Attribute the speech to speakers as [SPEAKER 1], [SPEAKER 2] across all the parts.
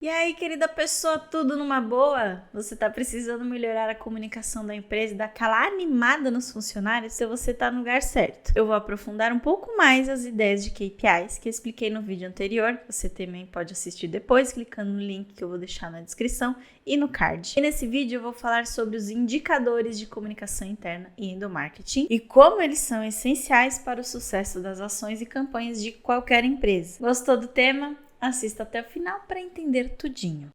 [SPEAKER 1] E aí, querida pessoa, tudo numa boa? Você tá precisando melhorar a comunicação da empresa e dar aquela animada nos funcionários? Se você tá no lugar certo. Eu vou aprofundar um pouco mais as ideias de KPIs que eu expliquei no vídeo anterior, que você também pode assistir depois, clicando no link que eu vou deixar na descrição e no card. E nesse vídeo eu vou falar sobre os indicadores de comunicação interna e endomarketing e como eles são essenciais para o sucesso das ações e campanhas de qualquer empresa. Gostou do tema? Assista até o final para entender tudinho.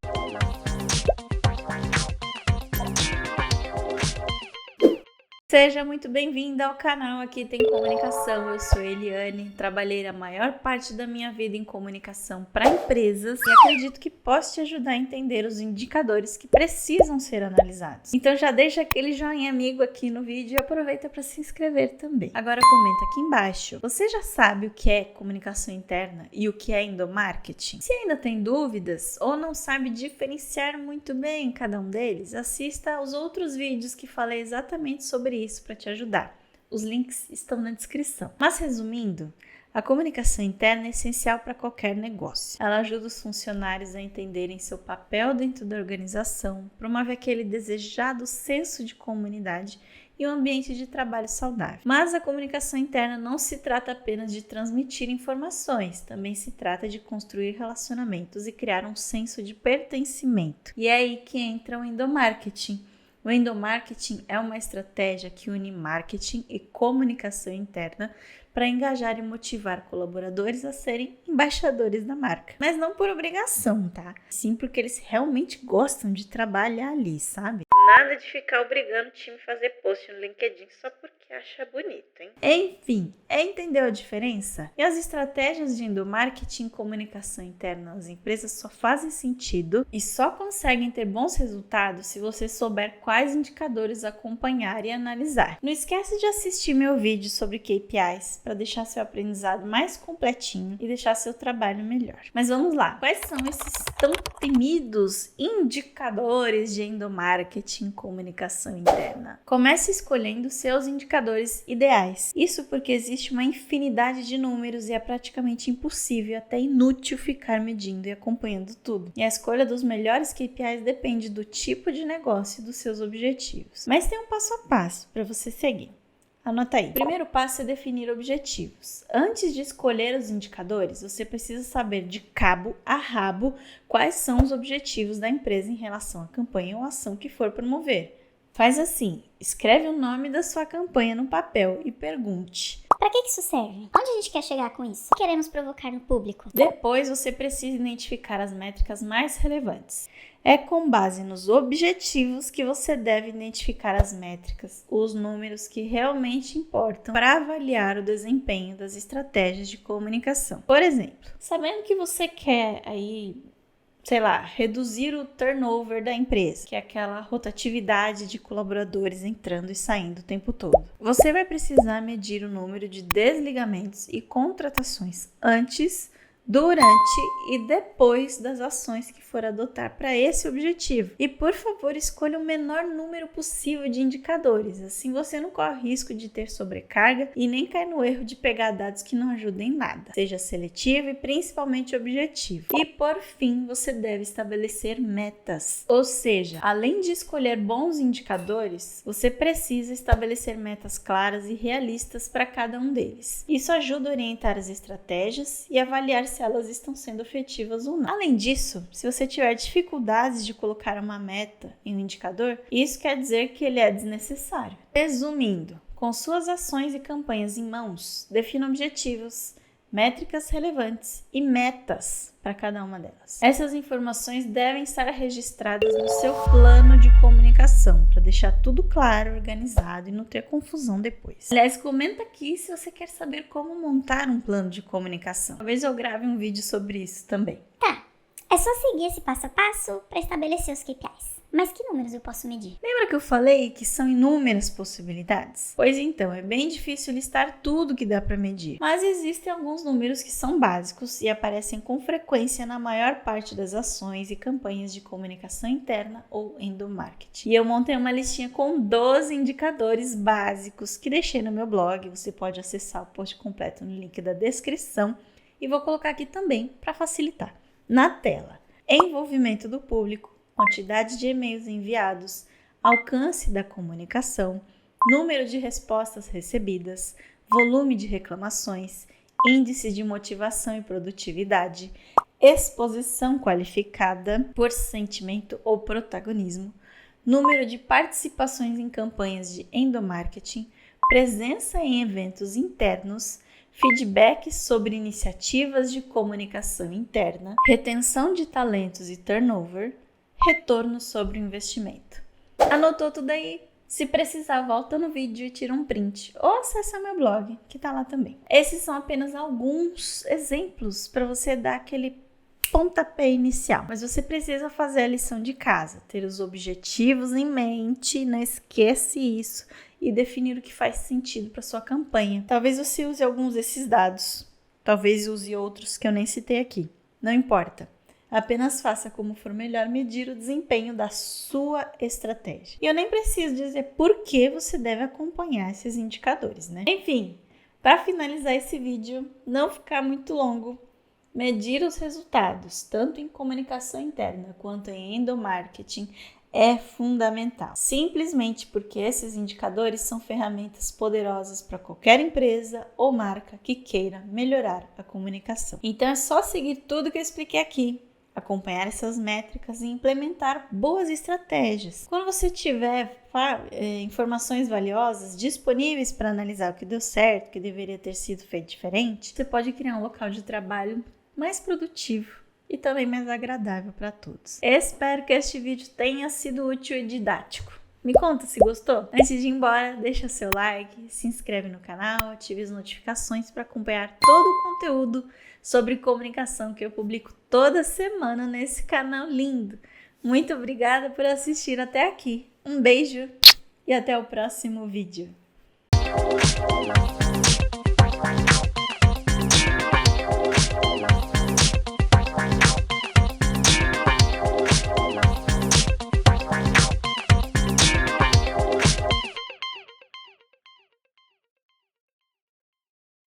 [SPEAKER 1] Seja muito bem-vinda ao canal Aqui Tem Comunicação. Eu sou Eliane, trabalhei a maior parte da minha vida em comunicação para empresas e acredito que posso te ajudar a entender os indicadores que precisam ser analisados. Então já deixa aquele joinha amigo aqui no vídeo e aproveita para se inscrever também. Agora comenta aqui embaixo. Você já sabe o que é comunicação interna e o que é endomarketing? Se ainda tem dúvidas ou não sabe diferenciar muito bem cada um deles, assista aos outros vídeos que falei exatamente sobre isso para te ajudar. Os links estão na descrição. Mas resumindo, a comunicação interna é essencial para qualquer negócio. Ela ajuda os funcionários a entenderem seu papel dentro da organização, promove aquele desejado senso de comunidade e um ambiente de trabalho saudável. Mas a comunicação interna não se trata apenas de transmitir informações, também se trata de construir relacionamentos e criar um senso de pertencimento. E é aí que entra o endomarketing. O endomarketing é uma estratégia que une marketing e comunicação interna para engajar e motivar colaboradores a serem embaixadores da marca. Mas não por obrigação, tá? Sim porque eles realmente gostam de trabalhar ali, sabe? Nada de ficar obrigando o time a fazer post no LinkedIn só porque acha bonito, hein? Enfim, entendeu a diferença? E as estratégias de endomarketing e comunicação interna nas empresas só fazem sentido e só conseguem ter bons resultados se você souber quais indicadores acompanhar e analisar. Não esquece de assistir meu vídeo sobre KPIs para deixar seu aprendizado mais completinho e deixar seu trabalho melhor. Mas vamos lá, quais são esses tão temidos indicadores de endomarketing e comunicação interna? Comece escolhendo seus indicadores ideais. Isso porque existe uma infinidade de números e é praticamente impossível, até inútil, ficar medindo e acompanhando tudo. E a escolha dos melhores KPIs depende do tipo de negócio e dos seus objetivos. Mas tem um passo a passo para você seguir. Anota aí. O primeiro passo é definir objetivos. Antes de escolher os indicadores, você precisa saber de cabo a rabo quais são os objetivos da empresa em relação à campanha ou ação que for promover. Faz assim, escreve o nome da sua campanha no papel e pergunte:
[SPEAKER 2] para que isso serve? Onde a gente quer chegar com isso? O que queremos provocar no público?
[SPEAKER 1] Depois você precisa identificar as métricas mais relevantes. É com base nos objetivos que você deve identificar as métricas, os números que realmente importam para avaliar o desempenho das estratégias de comunicação. Por exemplo, sabendo que você quer reduzir o turnover da empresa, que é aquela rotatividade de colaboradores entrando e saindo o tempo todo. Você vai precisar medir o número de desligamentos e contratações antes, durante e depois das ações que for adotar para esse objetivo. E por favor, escolha o menor número possível de indicadores, assim você não corre risco de ter sobrecarga e nem cai no erro de pegar dados que não ajudem em nada. Seja seletivo e principalmente objetivo. E por fim, você deve estabelecer metas. Ou seja, além de escolher bons indicadores, você precisa estabelecer metas claras e realistas para cada um deles. Isso ajuda a orientar as estratégias e avaliar se elas estão sendo efetivas ou não. Além disso, se você tiver dificuldades de colocar uma meta em um indicador, isso quer dizer que ele é desnecessário. Resumindo, com suas ações e campanhas em mãos, defina objetivos, métricas relevantes e metas para cada uma delas. Essas informações devem estar registradas no seu plano de comunicação, para deixar tudo claro, organizado e não ter confusão depois. Aliás, comenta aqui se você quer saber como montar um plano de comunicação. Talvez eu grave um vídeo sobre isso também.
[SPEAKER 2] Tá, é só seguir esse passo a passo para estabelecer os KPIs. Mas que números eu posso medir?
[SPEAKER 1] Lembra que eu falei que são inúmeras possibilidades? Pois então, é bem difícil listar tudo que dá para medir. Mas existem alguns números que são básicos e aparecem com frequência na maior parte das ações e campanhas de comunicação interna ou endomarketing. E eu montei uma listinha com 12 indicadores básicos que deixei no meu blog. Você pode acessar o post completo no link da descrição e vou colocar aqui também para facilitar. Na tela. envolvimento do público, quantidade de e-mails enviados, alcance da comunicação, número de respostas recebidas, volume de reclamações, índice de motivação e produtividade, exposição qualificada por sentimento ou protagonismo, número de participações em campanhas de endomarketing, presença em eventos internos, feedback sobre iniciativas de comunicação interna, retenção de talentos e turnover, retorno sobre o investimento. Anotou tudo aí? Se precisar, volta no vídeo e tira um print ou acessa meu blog, que tá lá também. Esses são apenas alguns exemplos para você dar aquele pontapé inicial, mas você precisa fazer a lição de casa, ter os objetivos em mente, não esquece isso, e definir o que faz sentido para sua campanha. Talvez você use alguns desses dados, talvez use outros que eu nem citei aqui, não importa. Apenas faça como for melhor medir o desempenho da sua estratégia. E eu nem preciso dizer por que você deve acompanhar esses indicadores, né? Enfim, para finalizar esse vídeo, não ficar muito longo, medir os resultados, tanto em comunicação interna quanto em endomarketing, é fundamental. Simplesmente porque esses indicadores são ferramentas poderosas para qualquer empresa ou marca que queira melhorar a comunicação. Então é só seguir tudo que eu expliquei aqui, acompanhar essas métricas e implementar boas estratégias. Quando você tiver informações valiosas disponíveis para analisar o que deu certo, o que deveria ter sido feito diferente, você pode criar um local de trabalho mais produtivo e também mais agradável para todos. Espero que este vídeo tenha sido útil e didático. Me conta se gostou. Antes de ir embora, deixa seu like, se inscreve no canal, ative as notificações para acompanhar todo o conteúdo sobre comunicação que eu publico toda semana nesse canal lindo. Muito obrigada por assistir até aqui. Um beijo e até o próximo vídeo.